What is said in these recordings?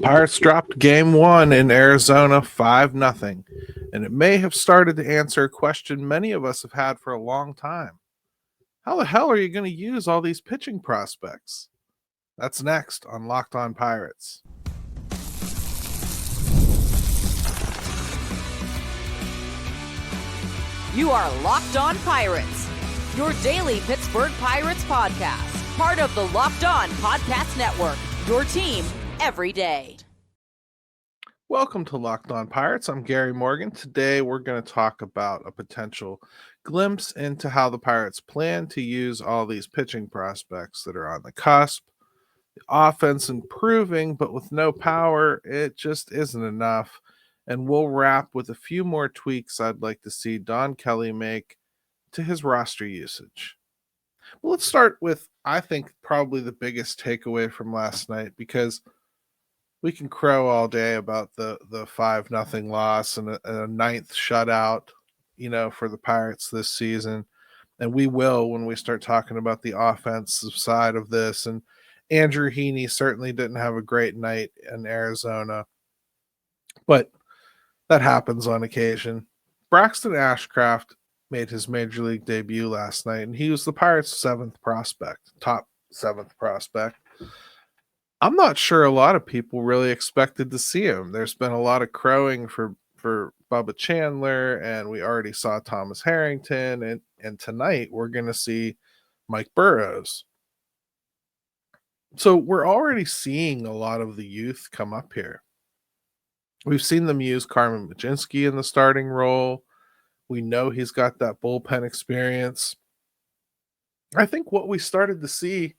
Pirates dropped game one in Arizona 5-0, and it may have started to answer a question many of us have had for a long time. How the hell are you going to use all these pitching prospects? That's next on Locked On Pirates. You are Locked On Pirates, your daily Pittsburgh Pirates podcast, part of the Locked On Podcast Network, your team every day. Welcome to Locked On Pirates. I'm Gary Morgan. Today we're going to talk about a potential glimpse into how the Pirates plan to use all these pitching prospects that are on the cusp. The offense improving, but with no power, it just isn't enough. And we'll wrap with a few more tweaks I'd like to see Don Kelly make to his roster usage. Well, let's start with, I think, probably the biggest takeaway from last night, because we can crow all day about the 5-0 loss and a ninth shutout, for the Pirates this season. And we will when we start talking about the offensive side of this. And Andrew Heaney certainly didn't have a great night in Arizona, but that happens on occasion. Braxton Ashcraft made his major league debut last night, and he was the Pirates' top seventh prospect. I'm not sure a lot of people really expected to see him. There's been a lot of crowing for Bubba Chandler, and we already saw Thomas Harrington, and tonight we're going to see Mike Burrows. So we're already seeing a lot of the youth come up here. We've seen them use Carmen Mlodzinski in the starting role. We know he's got that bullpen experience. I think what we started to see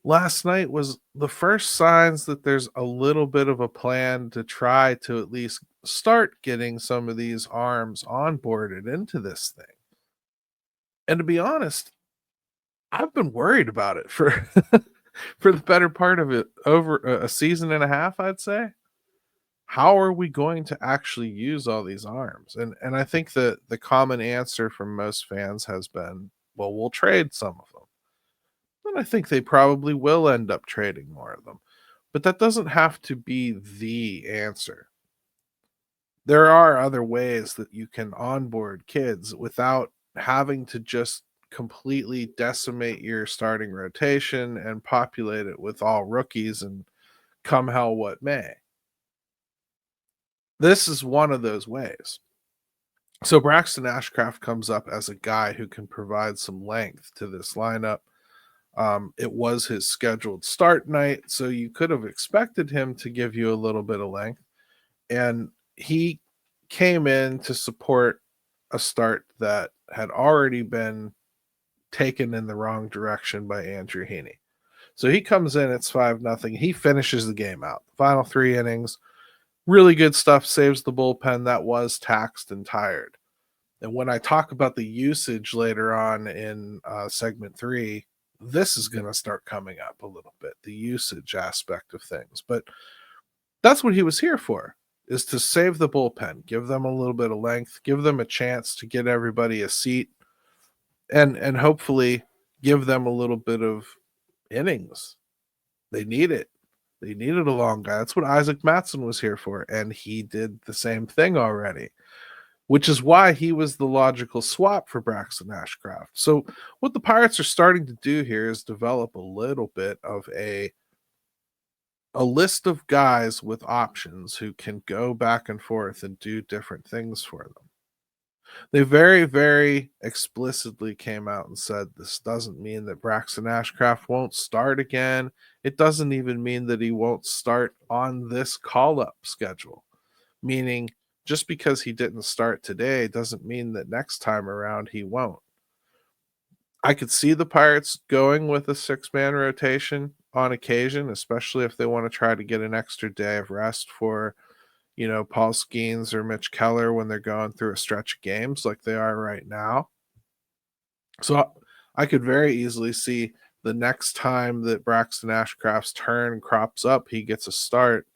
last night was the first signs that there's a little bit of a plan to try to at least start getting some of these arms onboarded into this thing. And to be honest, I've been worried about it for for the better part of it, over a season and a half, I'd say. How are we going to actually use all these arms? And I think that the common answer from most fans has been, well, we'll trade some of them. And I think they probably will end up trading more of them. But that doesn't have to be the answer. There are other ways that you can onboard kids without having to just completely decimate your starting rotation and populate it with all rookies and come hell what may. This is one of those ways. So Braxton Ashcraft comes up as a guy who can provide some length to this lineup. It was his scheduled start night, so you could have expected him to give you a little bit of length. And he came in to support a start that had already been taken in the wrong direction by Andrew Heaney. So he comes in, it's 5-0. He finishes the game out. The final 3 innings, really good stuff, saves the bullpen that was taxed and tired. And when I talk about the usage later on in segment 3, this is going to start coming up a little bit, the usage aspect of things. But that's what he was here for, is to save the bullpen, give them a little bit of length, give them a chance to get everybody a seat, and hopefully give them a little bit of innings. They need it. They needed a long guy. That's what Isaac Mattson was here for, and he did the same thing already, which is why he was the logical swap for Braxton Ashcraft. So what the Pirates are starting to do here is develop a little bit of a list of guys with options who can go back and forth and do different things for them. They very, very explicitly came out and said this doesn't mean that Braxton Ashcraft won't start again. It doesn't even mean that he won't start on this call-up schedule, meaning just because he didn't start today doesn't mean that next time around he won't. I could see the Pirates going with a 6-man rotation on occasion, especially if they want to try to get an extra day of rest for Paul Skeens or Mitch Keller when they're going through a stretch of games like they are right now. So I could very easily see the next time that Braxton Ashcraft's turn crops up, he gets a start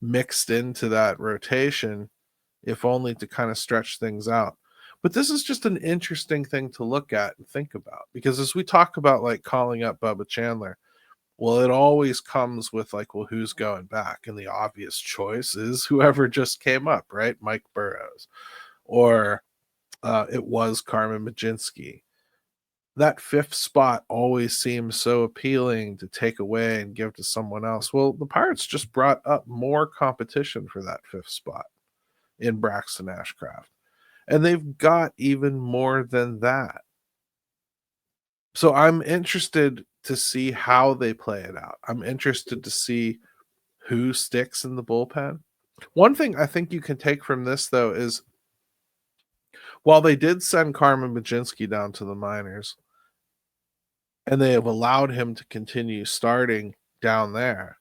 mixed into that rotation, if only to kind of stretch things out. But this is just an interesting thing to look at and think about, because as we talk about like calling up Bubba Chandler, Well, it always comes with like, well, who's going back? And the obvious choice is whoever just came up, right? Mike Burrows. Or it was Carmen Majinski. That fifth spot always seems so appealing to take away and give to someone else. Well, the Pirates just brought up more competition for that fifth spot in Braxton Ashcraft. And they've got even more than that. So I'm interested to see how they play it out. I'm interested to see who sticks in the bullpen. One thing I think you can take from this, though, is while they did send Carmen Majinski down to the minors, and they have allowed him to continue starting down there,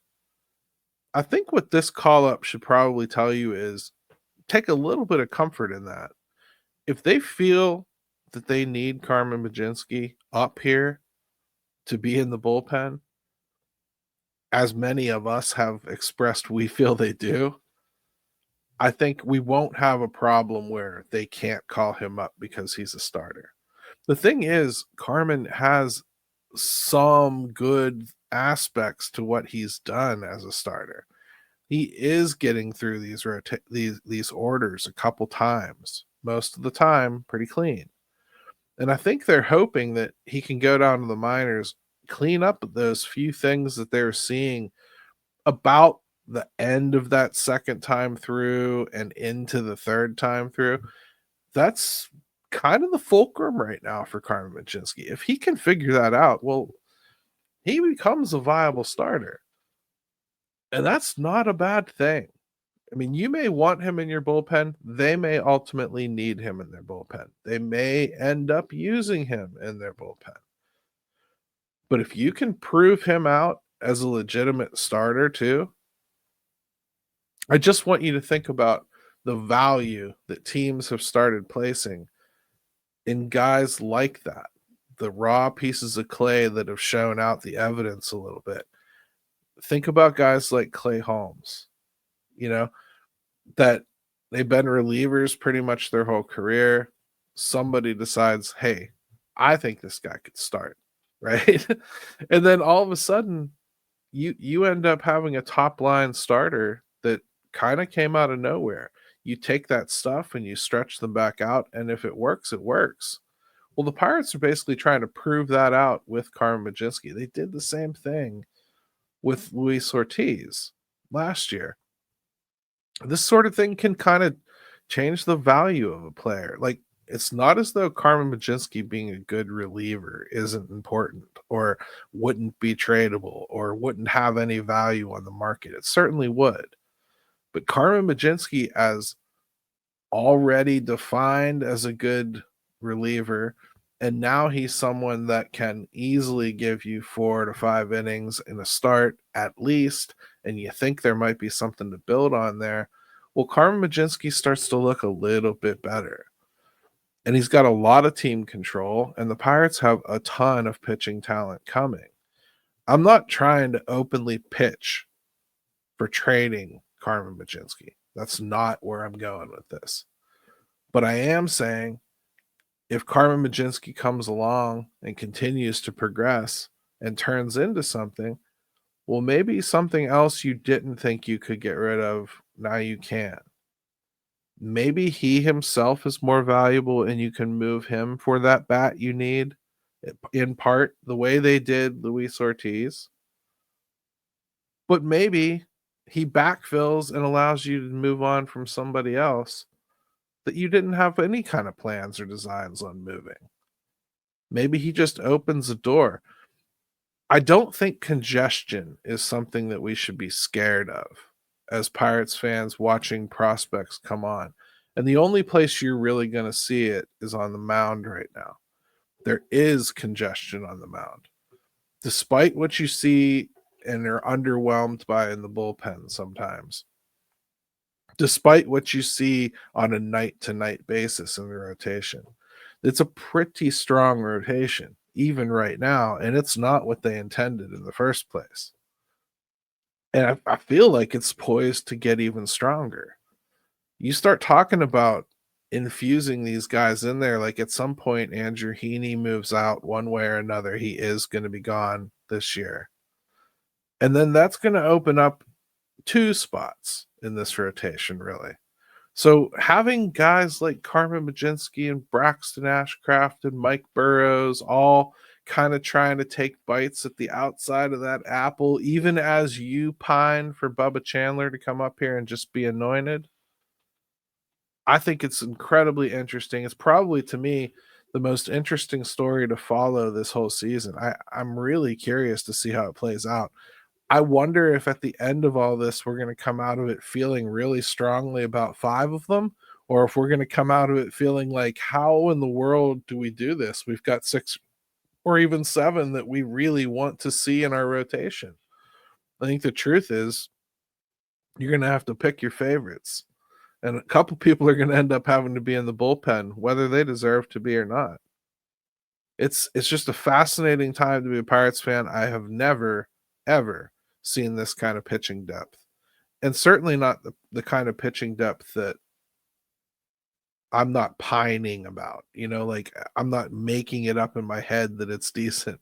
I think what this call-up should probably tell you is take a little bit of comfort in that. If they feel that they need Carmen Majinski up here to be in the bullpen, as many of us have expressed we feel they do, I think we won't have a problem where they can't call him up because he's a starter. The thing is, Carmen has some good aspects to what he's done as a starter. He is getting through these orders a couple times, most of the time pretty clean. And I think they're hoping that he can go down to the minors, clean up those few things that they're seeing about the end of that second time through and into the third time through. That's kind of the fulcrum right now for Carmen Majinski. If he can figure that out, well, he becomes a viable starter. And that's not a bad thing. I mean, you may want him in your bullpen. They may ultimately need him in their bullpen. They may end up using him in their bullpen. But if you can prove him out as a legitimate starter too, I just want you to think about the value that teams have started placing in guys like that, the raw pieces of clay that have shown out the evidence a little bit. Think about guys like Clay Holmes, that they've been relievers pretty much their whole career. Somebody decides, hey, I think this guy could start, right? And then all of a sudden, you end up having a top line starter that kind of came out of nowhere. You take that stuff and you stretch them back out, and if it works, it works. Well, the Pirates are basically trying to prove that out with Carmen Majinski. They did the same thing with Luis Ortiz last year. This sort of thing can kind of change the value of a player. Like, it's not as though Carmen Majinski being a good reliever isn't important or wouldn't be tradable or wouldn't have any value on the market. It certainly would. But Carmen Majinski, as already defined as a good reliever, and now he's someone that can easily give you 4 to 5 innings in a start at least, and you think there might be something to build on there. Well, Carmen Majinski starts to look a little bit better. And he's got a lot of team control, and the Pirates have a ton of pitching talent coming. I'm not trying to openly pitch for trading Carmen Majinski. That's not where I'm going with this. But I am saying if Carmen Majinski comes along and continues to progress and turns into something, well, maybe something else you didn't think you could get rid of, now you can. Maybe he himself is more valuable and you can move him for that bat you need, in part the way they did Luis Ortiz. But maybe he backfills and allows you to move on from somebody else that you didn't have any kind of plans or designs on moving. Maybe he just opens a door. I don't think congestion is something that we should be scared of as Pirates fans watching prospects come on. And the only place you're really going to see it is on the mound right now. There is congestion on the mound. Despite what you see and are underwhelmed by in the bullpen sometimes, despite what you see on a night-to-night basis in the rotation, it's a pretty strong rotation, even right now, and it's not what they intended in the first place. And I feel like it's poised to get even stronger. You start talking about infusing these guys in there, like at some point Andrew Heaney moves out one way or another. He is going to be gone this year. And then that's going to open up two spots in this rotation, really. So having guys like Carmen Majinski and Braxton Ashcraft and Mike Burrows all kind of trying to take bites at the outside of that apple, even as you pine for Bubba Chandler to come up here and just be anointed, I think it's incredibly interesting. It's probably, to me, the most interesting story to follow this whole season. I'm really curious to see how it plays out. I wonder if at the end of all this, we're going to come out of it feeling really strongly about 5 of them, or if we're going to come out of it feeling like, how in the world do we do this? We've got 6 or even 7 that we really want to see in our rotation. I think the truth is you're going to have to pick your favorites. And a couple people are going to end up having to be in the bullpen, whether they deserve to be or not. It's just a fascinating time to be a Pirates fan. I have never, ever seen this kind of pitching depth. And certainly not the kind of pitching depth that I'm not pining about. Like, I'm not making it up in my head that it's decent.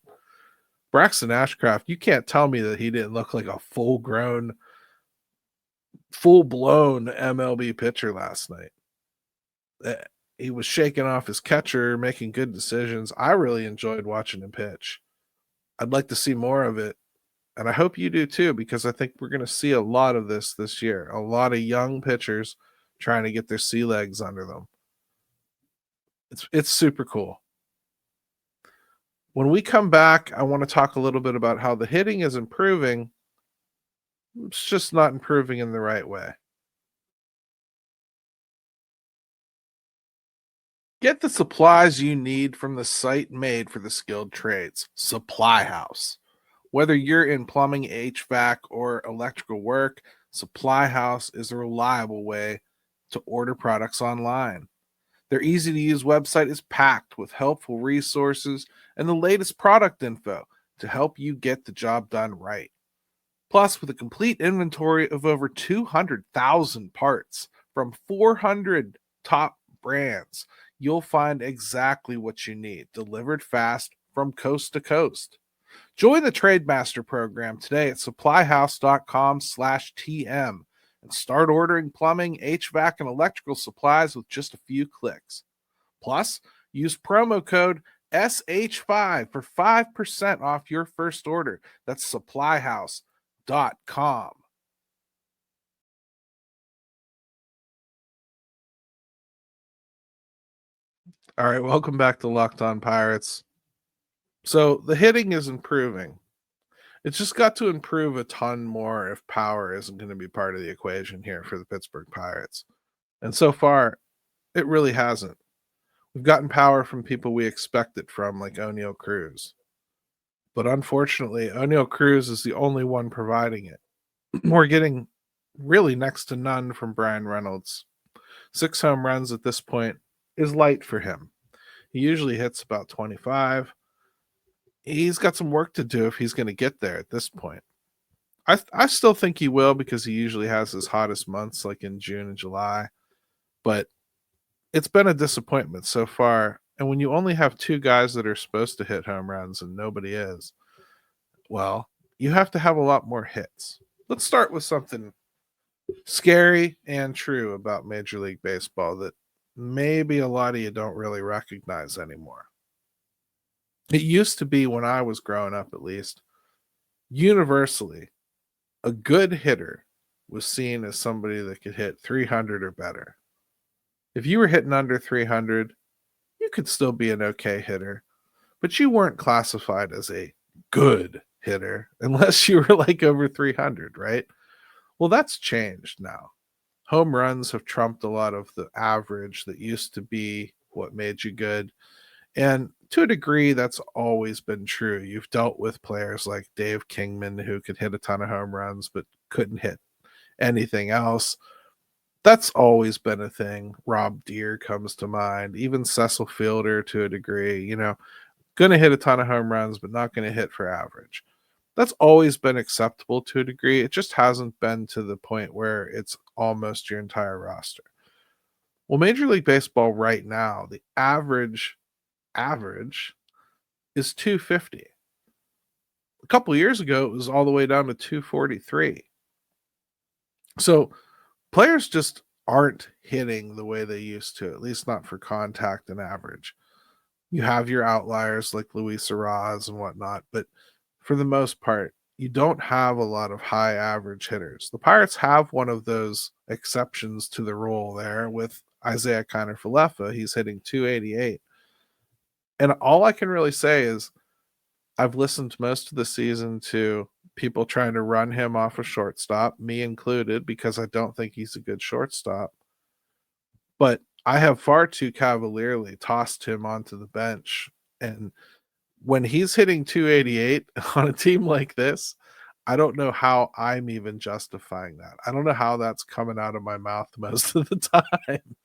Braxton Ashcraft, you can't tell me that he didn't look like a full-blown MLB pitcher last night. He was shaking off his catcher, making good decisions. I really enjoyed watching him pitch. I'd like to see more of it, and I hope you do too, because I think we're going to see a lot of this year. A lot of young pitchers trying to get their sea legs under them. It's super cool. When we come back, I want to talk a little bit about how the hitting is improving. It's just not improving in the right way. Get the supplies you need from the site made for the skilled trades, Supply House. Whether you're in plumbing, HVAC, or electrical work, Supply House is a reliable way to order products online. Their easy-to-use website is packed with helpful resources and the latest product info to help you get the job done right. Plus, with a complete inventory of over 200,000 parts from 400 top brands, you'll find exactly what you need, delivered fast from coast to coast. Join the Trademaster program today at supplyhouse.com/TM and start ordering plumbing, HVAC, and electrical supplies with just a few clicks. Plus, use promo code SH5 for 5% off your first order. That's supplyhouse.com. All right, welcome back to Locked On Pirates. So the hitting is improving. It's just got to improve a ton more if power isn't going to be part of the equation here for the Pittsburgh Pirates. And so far, it really hasn't. We've gotten power from people we expect it from, like O'Neal Cruz. But unfortunately, O'Neal Cruz is the only one providing it. We're getting really next to none from Brian Reynolds. 6 home runs at this point is light for him. He usually hits about 25. He's got some work to do if he's going to get there at this point. I still think he will, because he usually has his hottest months like in June and July. But it's been a disappointment so far. And when you only have 2 guys that are supposed to hit home runs and nobody is, well, you have to have a lot more hits. Let's start with something scary and true about Major League Baseball that maybe a lot of you don't really recognize anymore. It used to be, when I was growing up at least, universally, a good hitter was seen as somebody that could hit 300 or better. If you were hitting under 300, you could still be an okay hitter, but you weren't classified as a good hitter unless you were like over 300, right? Well, that's changed now. Home runs have trumped a lot of the average that used to be what made you good. And to a degree, that's always been true. You've dealt with players like Dave Kingman, who could hit a ton of home runs but couldn't hit anything else. That's always been a thing. Rob Deere comes to mind. Even Cecil Fielder, to a degree, going to hit a ton of home runs but not going to hit for average. That's always been acceptable to a degree. It just hasn't been to the point where it's almost your entire roster. Well, Major League Baseball right now, the average is 250. A couple years ago, it was all the way down to 243. So players just aren't hitting the way they used to, at least not for contact and average. You have your outliers like Luis Arraez and whatnot, but for the most part, you don't have a lot of high average hitters. The Pirates have one of those exceptions to the rule there with Isaiah Kiner-Falefa. He's hitting 288. And all I can really say is I've listened most of the season to people trying to run him off a shortstop, me included, because I don't think he's a good shortstop. But I have far too cavalierly tossed him onto the bench. And when he's hitting 288 on a team like this, I don't know how I'm even justifying that. I don't know how that's coming out of my mouth most of the time.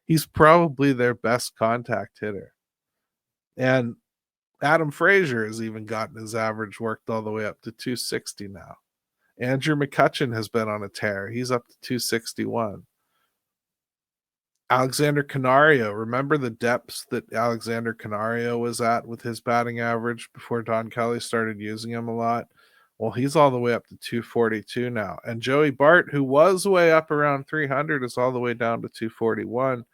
He's probably their best contact hitter. And Adam Frazier has even gotten his average worked all the way up to 260 now. Andrew McCutchen has been on a tear. He's up to 261. Alexander Canario, remember the depths that Alexander Canario was at with his batting average before Don Kelly started using him a lot? Well, he's all the way up to 242 now. And Joey Bart, who was way up around 300, is all the way down to 241.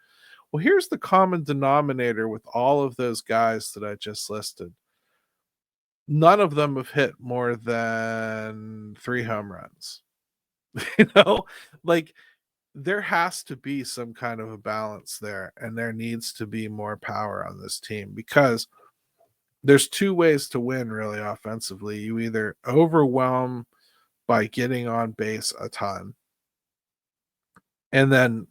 Well, here's the common denominator with all of those guys that I just listed. None of them have hit more than 3 home runs. Like there has to be some kind of a balance there, and there needs to be more power on this team because there's 2 ways to win really offensively. You either overwhelm by getting on base a ton, and then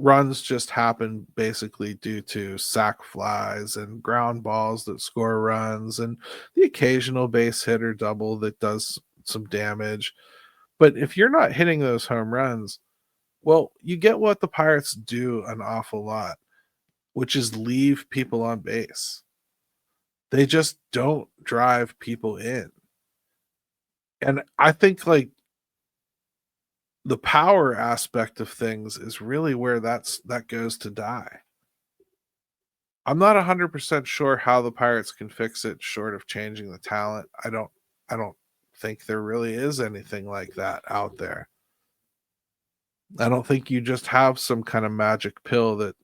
runs just happen basically due to sac flies and ground balls that score runs and the occasional base hit or double that does some damage. But if you're not hitting those home runs, well, you get what the Pirates do an awful lot, which is leave people on base. They just don't drive people in. And I think like the power aspect of things is really where that goes to die. I'm not 100% sure how the Pirates can fix it short of changing the talent. I don't think there really is anything like that out there. I don't think you just have some kind of magic pill that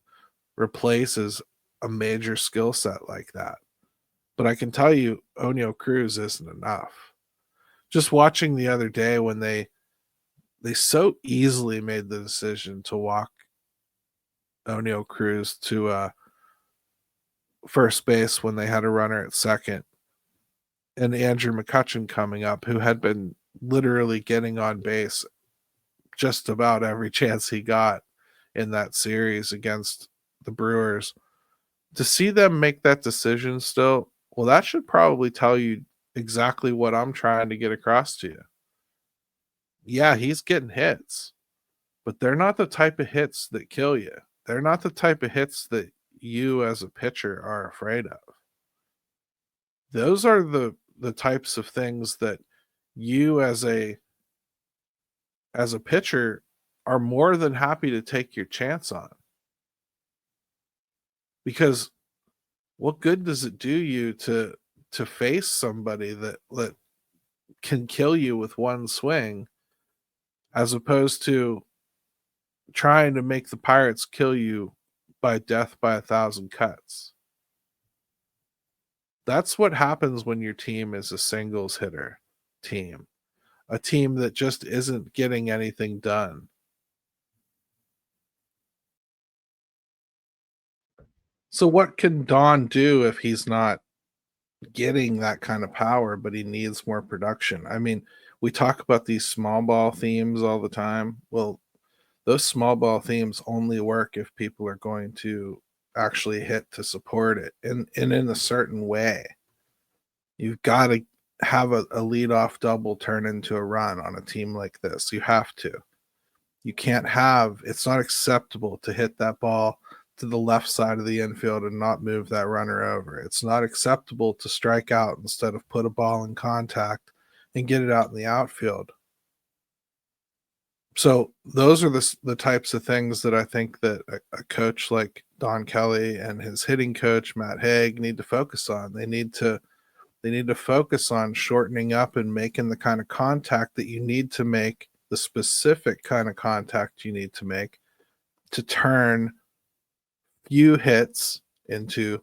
replaces a major skill set like that. But I can tell you Oneil Cruz isn't enough. Just watching the other day when they so easily made the decision to walk Oneil Cruz to first base when they had a runner at second, and Andrew McCutchen coming up, who had been literally getting on base just about every chance he got in that series against the Brewers. To see them make that decision still, well, that should probably tell you exactly what I'm trying to get across to you. Yeah, he's getting hits, but they're not the type of hits that kill you. They're not the type of hits that you as a pitcher are afraid of. Those are the types of things that you as a pitcher are more than happy to take your chance on. Because what good does it do you to face somebody that can kill you with one swing, as opposed to trying to make the Pirates kill you by death by 1,000 cuts? That's what happens when your team is a singles hitter team, a team that just isn't getting anything done. So what can Don do if he's not getting that kind of power, but he needs more production? I mean, we talk about these small ball themes all the time. Well, those small ball themes only work if people are going to actually hit to support it and in a certain way. You've got to have a leadoff double turn into a run on a team like this. You have to. You can't have, it's not acceptable to hit that ball to the left side of the infield and not move that runner over. It's not acceptable to strike out instead of put a ball in contact and get it out in the outfield. So those are the types of things that I think that a coach like Don Kelly and his hitting coach, Matt Haig, need to focus on. They need to They need to focus on shortening up and making the kind of contact that you need to make, the specific kind of contact you need to make to turn few hits into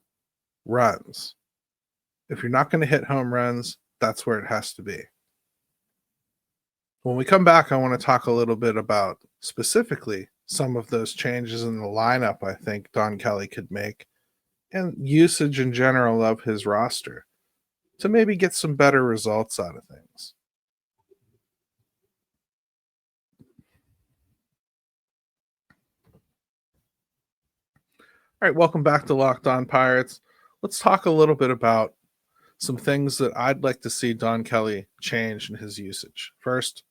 runs. If you're not going to hit home runs, that's where it has to be. When we come back, I want to talk a little bit about specifically some of those changes in the lineup I think Don Kelly could make and usage in general of his roster to maybe get some better results out of things. All right, welcome back to Locked On Pirates. Let's talk a little bit about some things that I'd like to see Don Kelly change in his usage. First,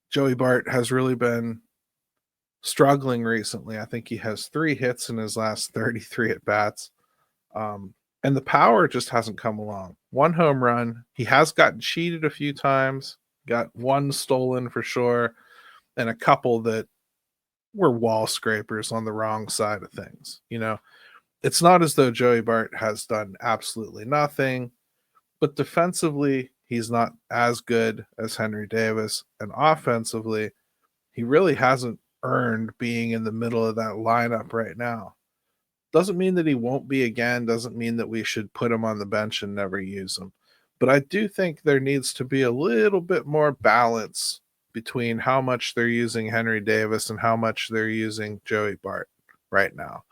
Joey Bart has really been struggling recently. I think he has 3 hits in his last 33 at bats. And the power just hasn't come along. 1 home run. He has gotten cheated a few times, got 1 stolen for sure, and a couple that were wall scrapers on the wrong side of things. You know, it's not as though Joey Bart has done absolutely nothing, but defensively, he's not as good as Henry Davis. And offensively, he really hasn't earned being in the middle of that lineup right now. Doesn't mean that he won't be again. Doesn't mean that we should put him on the bench and never use him. But I do think there needs to be a little bit more balance between how much they're using Henry Davis and how much they're using Joey Bart right now.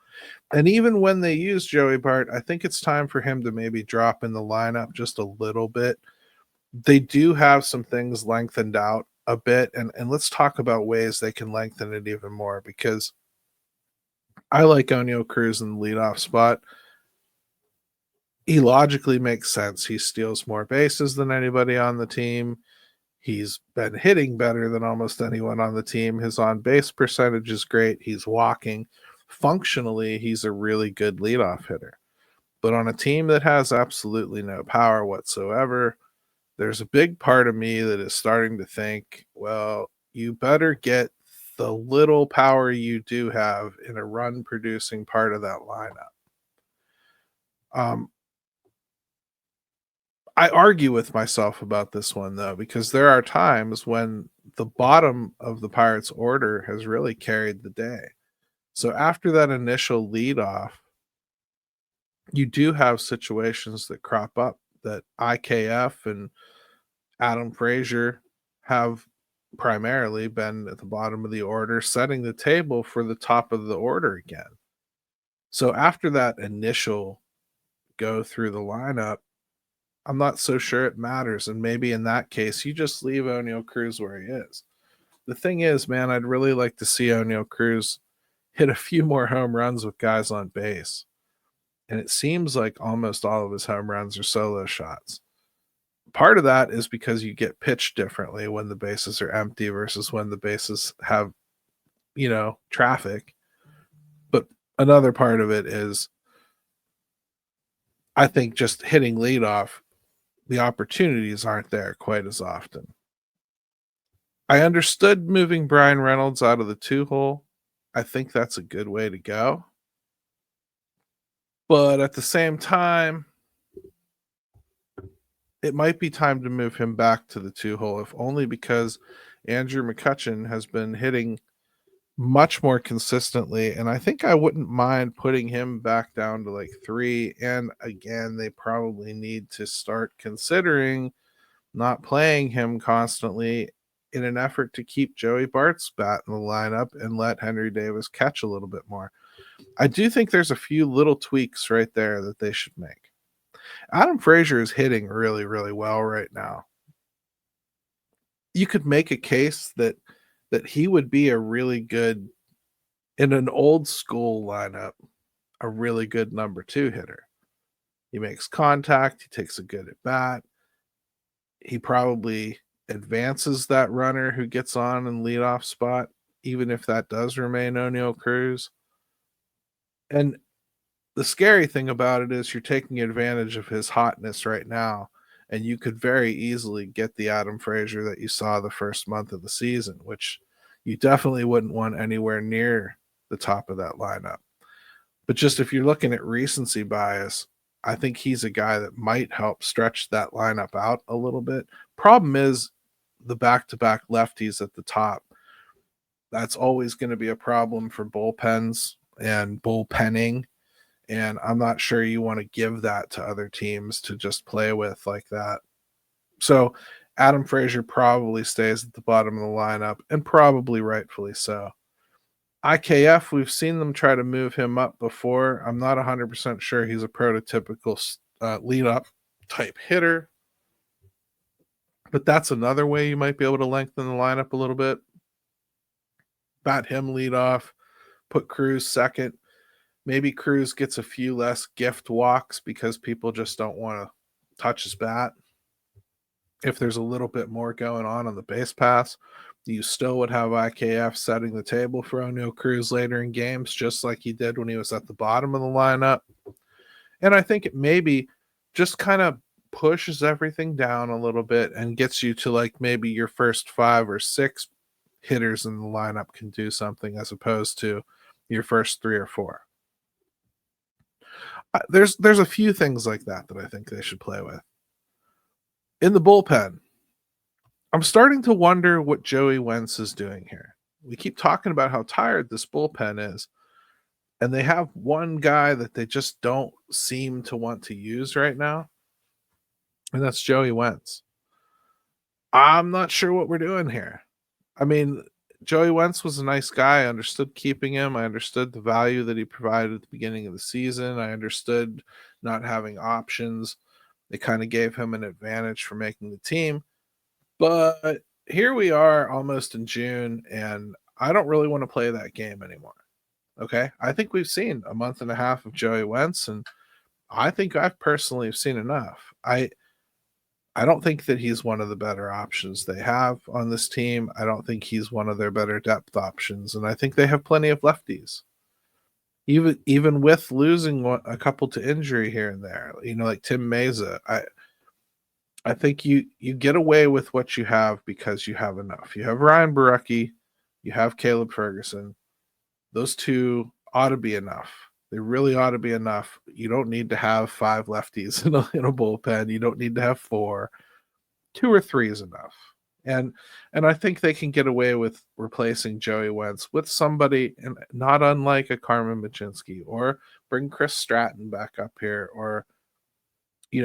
And even when they use Joey Bart, I think it's time for him to maybe drop in the lineup just a little bit. They do have some things lengthened out a bit, and let's talk about ways they can lengthen it even more, because I like Oneil Cruz in the leadoff spot. He logically makes sense. He steals more bases than anybody on the team. He's been hitting better than almost anyone on the team. His on-base percentage is great. He's walking. Functionally, he's a really good leadoff hitter. But on a team that has absolutely no power whatsoever, there's a big part of me that is starting to think, well, you better get the little power you do have in a run-producing part of that lineup. I argue with myself about this one, though, because there are times when the bottom of the Pirates' order has really carried the day. So after that initial leadoff, you do have situations that crop up that IKF and Adam Frazier have primarily been at the bottom of the order, setting the table for the top of the order again. So after that initial go through the lineup, I'm not so sure it matters. And maybe in that case, you just leave Oneil Cruz where he is. The thing is, man, I'd really like to see Oneil Cruz hit a few more home runs with guys on base. And it seems like almost all of his home runs are solo shots. Part of that is because you get pitched differently when the bases are empty versus when the bases have, traffic. But another part of it is, I think just hitting leadoff, the opportunities aren't there quite as often. I understood moving Brian Reynolds out of the 2-hole. I think that's a good way to go. But at the same time, it might be time to move him back to the 2-hole, if only because Andrew McCutchen has been hitting much more consistently, and I think I wouldn't mind putting him back down to like 3. And again, they probably need to start considering not playing him constantly in an effort to keep Joey Bart's bat in the lineup and let Henry Davis catch a little bit more. I do think there's a few little tweaks right there that they should make. Adam Frazier is hitting really, really well right now. You could make a case that he would be a really good, in an old school lineup, a really good number 2 hitter. He makes contact. He takes a good at bat. He probably advances that runner who gets on in leadoff spot, even if that does remain Oneil Cruz. And the scary thing about it is you're taking advantage of his hotness right now, and you could very easily get the Adam Frazier that you saw the first month of the season, which you definitely wouldn't want anywhere near the top of that lineup. But just if you're looking at recency bias, I think he's a guy that might help stretch that lineup out a little bit. Problem is the back-to-back lefties at the top. That's always going to be a problem for bullpens and bullpenning. And I'm not sure you want to give that to other teams to just play with like that. So Adam Frazier probably stays at the bottom of the lineup, and probably rightfully so. IKF, we've seen them try to move him up before. I'm not 100% sure he's a prototypical lead-up type hitter. But that's another way you might be able to lengthen the lineup a little bit. Bat him lead off, put Cruz second. Maybe Cruz gets a few less gift walks because people just don't want to touch his bat. If there's a little bit more going on the base pass, you still would have IKF setting the table for O'Neal Cruz later in games, just like he did when he was at the bottom of the lineup. And I think it maybe just kind of pushes everything down a little bit and gets you to like maybe your first 5 or 6 hitters in the lineup can do something as opposed to your first 3 or 4. There's a few things like that I think they should play with. In the bullpen, I'm starting to wonder what Joey Wentz is doing here. We keep talking about how tired this bullpen is, and they have one guy that they just don't seem to want to use right now, and that's Joey Wentz. I'm not sure what we're doing here. I mean, Joey Wentz was a nice guy. I understood keeping him. I understood the value that he provided at the beginning of the season. I understood not having options. They kind of gave him an advantage for making the team. But here we are almost in June, and I don't really want to play that game anymore. Okay? I think we've seen a month and a half of Joey Wentz, and I think I've personally seen enough. I don't think that he's one of the better options they have on this team. I don't think he's one of their better depth options, and I think they have plenty of lefties. Even with losing a couple to injury here and there, like Tim Meza, I think you get away with what you have because you have enough. You have Ryan Barucki, you have Caleb Ferguson. Those two ought to be enough. They really ought to be enough. You don't need to have 5 lefties in a bullpen. You don't need to have 4. 2 or 3 is enough. And I think they can get away with replacing Joey Wentz with somebody, and not unlike a Carmen Mlodzinski, or bring Chris Stratton back up here, or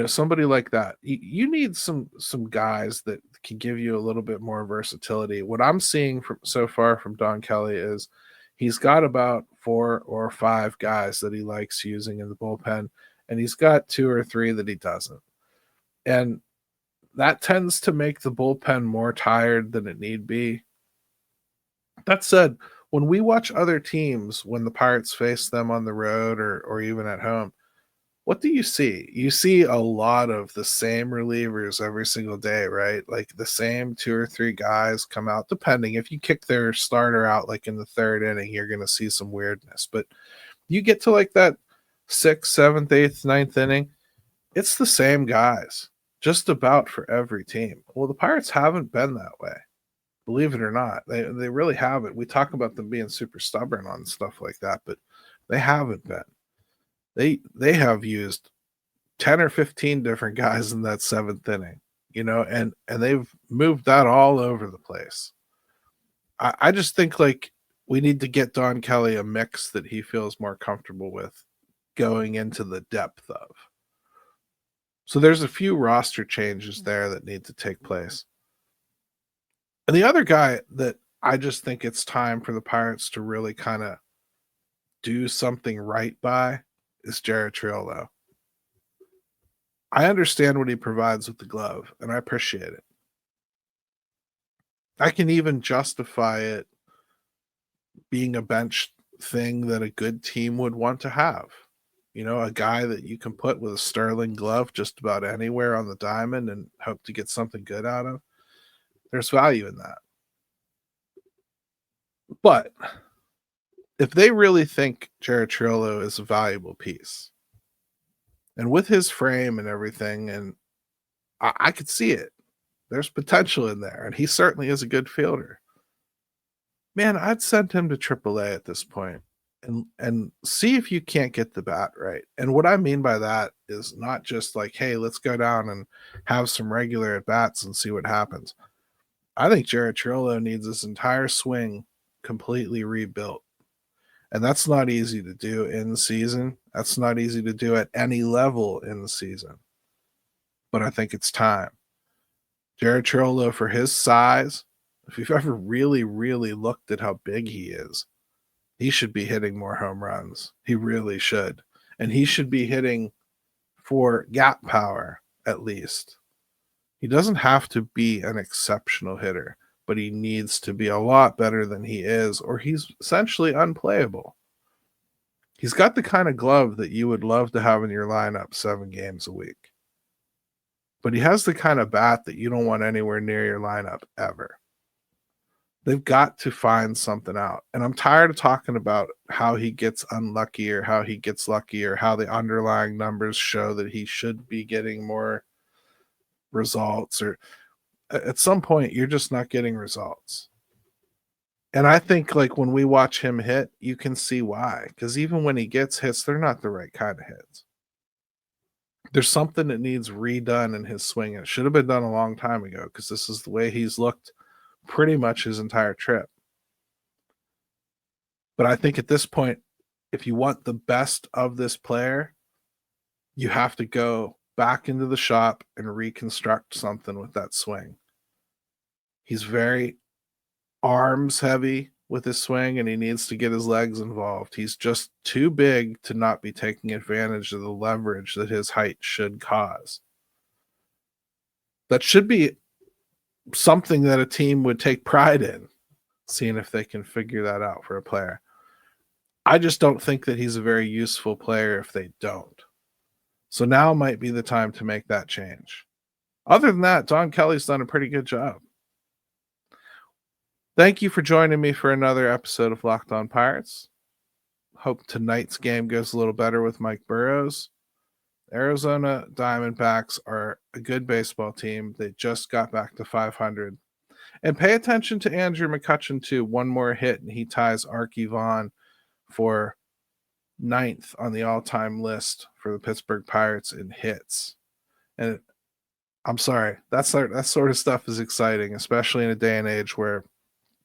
somebody like that. You need some guys that can give you a little bit more versatility. What I'm seeing so far from Don Kelly is he's got about 4 or 5 guys that he likes using in the bullpen, and he's got 2 or 3 that he doesn't. And that tends to make the bullpen more tired than it need be. That said, when we watch other teams, when the Pirates face them on the road or even at home, what do you see? You see a lot of the same relievers every single day, right? Like the same 2 or 3 guys come out, depending. If you kick their starter out like in the 3rd inning, you're going to see some weirdness. But you get to like that 6th, 7th, 8th, 9th inning, it's the same guys just about for every team. Well, the Pirates haven't been that way. Believe it or not, they really haven't. We talk about them being super stubborn on stuff like that, but they haven't been. They have used 10 or 15 different guys in that 7th inning, and they've moved that all over the place. I just think like we need to get Don Kelly a mix that he feels more comfortable with going into the depth of. So there's a few roster changes there that need to take place. And the other guy that I just think it's time for the Pirates to really kind of do something right by is Jared Triolo. I understand what he provides with the glove, and I appreciate it. I can even justify it being a bench thing that a good team would want to have. A guy that you can put with a sterling glove just about anywhere on the diamond and hope to get something good out of. There's value in that. But if they really think Jared Triolo is a valuable piece, and with his frame and everything, and I could see it, there's potential in there, and he certainly is a good fielder. Man, I'd send him to AAA at this point and see if you can't get the bat right. And what I mean by that is not just like, hey, let's go down and have some regular at bats and see what happens. I think Jared Trillo needs his entire swing completely rebuilt. And that's not easy to do in the season. That's not easy to do at any level in the season. But I think it's time. Jared Trillo, for his size, if you've ever really, really looked at how big he is, he should be hitting more home runs. He really should. And he should be hitting for gap power, at least. He doesn't have to be an exceptional hitter, but he needs to be a lot better than he is, or he's essentially unplayable. He's got the kind of glove that you would love to have in your lineup 7 games a week. But he has the kind of bat that you don't want anywhere near your lineup ever. They've got to find something out. And I'm tired of talking about how he gets unlucky or how he gets lucky or how the underlying numbers show that he should be getting more results, or at some point you're just not getting results. And I think like when we watch him hit, you can see why. Because even when he gets hits, they're not the right kind of hits. There's something that needs redone in his swing. It should have been done a long time ago because this is the way he's looked pretty much his entire trip. But I think at this point, if you want the best of this player, you have to go back into the shop and reconstruct something with that swing. He's very arms heavy with his swing, and he needs to get his legs involved. He's just too big to not be taking advantage of the leverage that his height should cause. That should be something that a team would take pride in, seeing if they can figure that out for a player. I just don't think that he's a very useful player if they don't. So now might be the time to make that change. Other than that, Don Kelly's done a pretty good job. Thank you for joining me for another episode of Locked On Pirates. Hope tonight's game goes a little better with Mike Burrows. Arizona Diamondbacks are a good baseball team. They just got back to 500. And pay attention to Andrew McCutchen, too. One more hit, and he ties Arky Vaughn for 9th on the all-time list for the Pittsburgh Pirates in hits. And I'm sorry, that sort of stuff is exciting, especially in a day and age where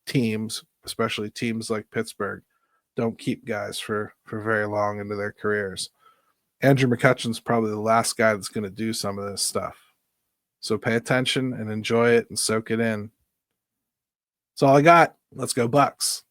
teams, especially teams like Pittsburgh, don't keep guys for very long into their careers. Andrew McCutchen's probably the last guy that's going to do some of this stuff. So pay attention and enjoy it and soak it in. That's all I got. Let's go Bucks.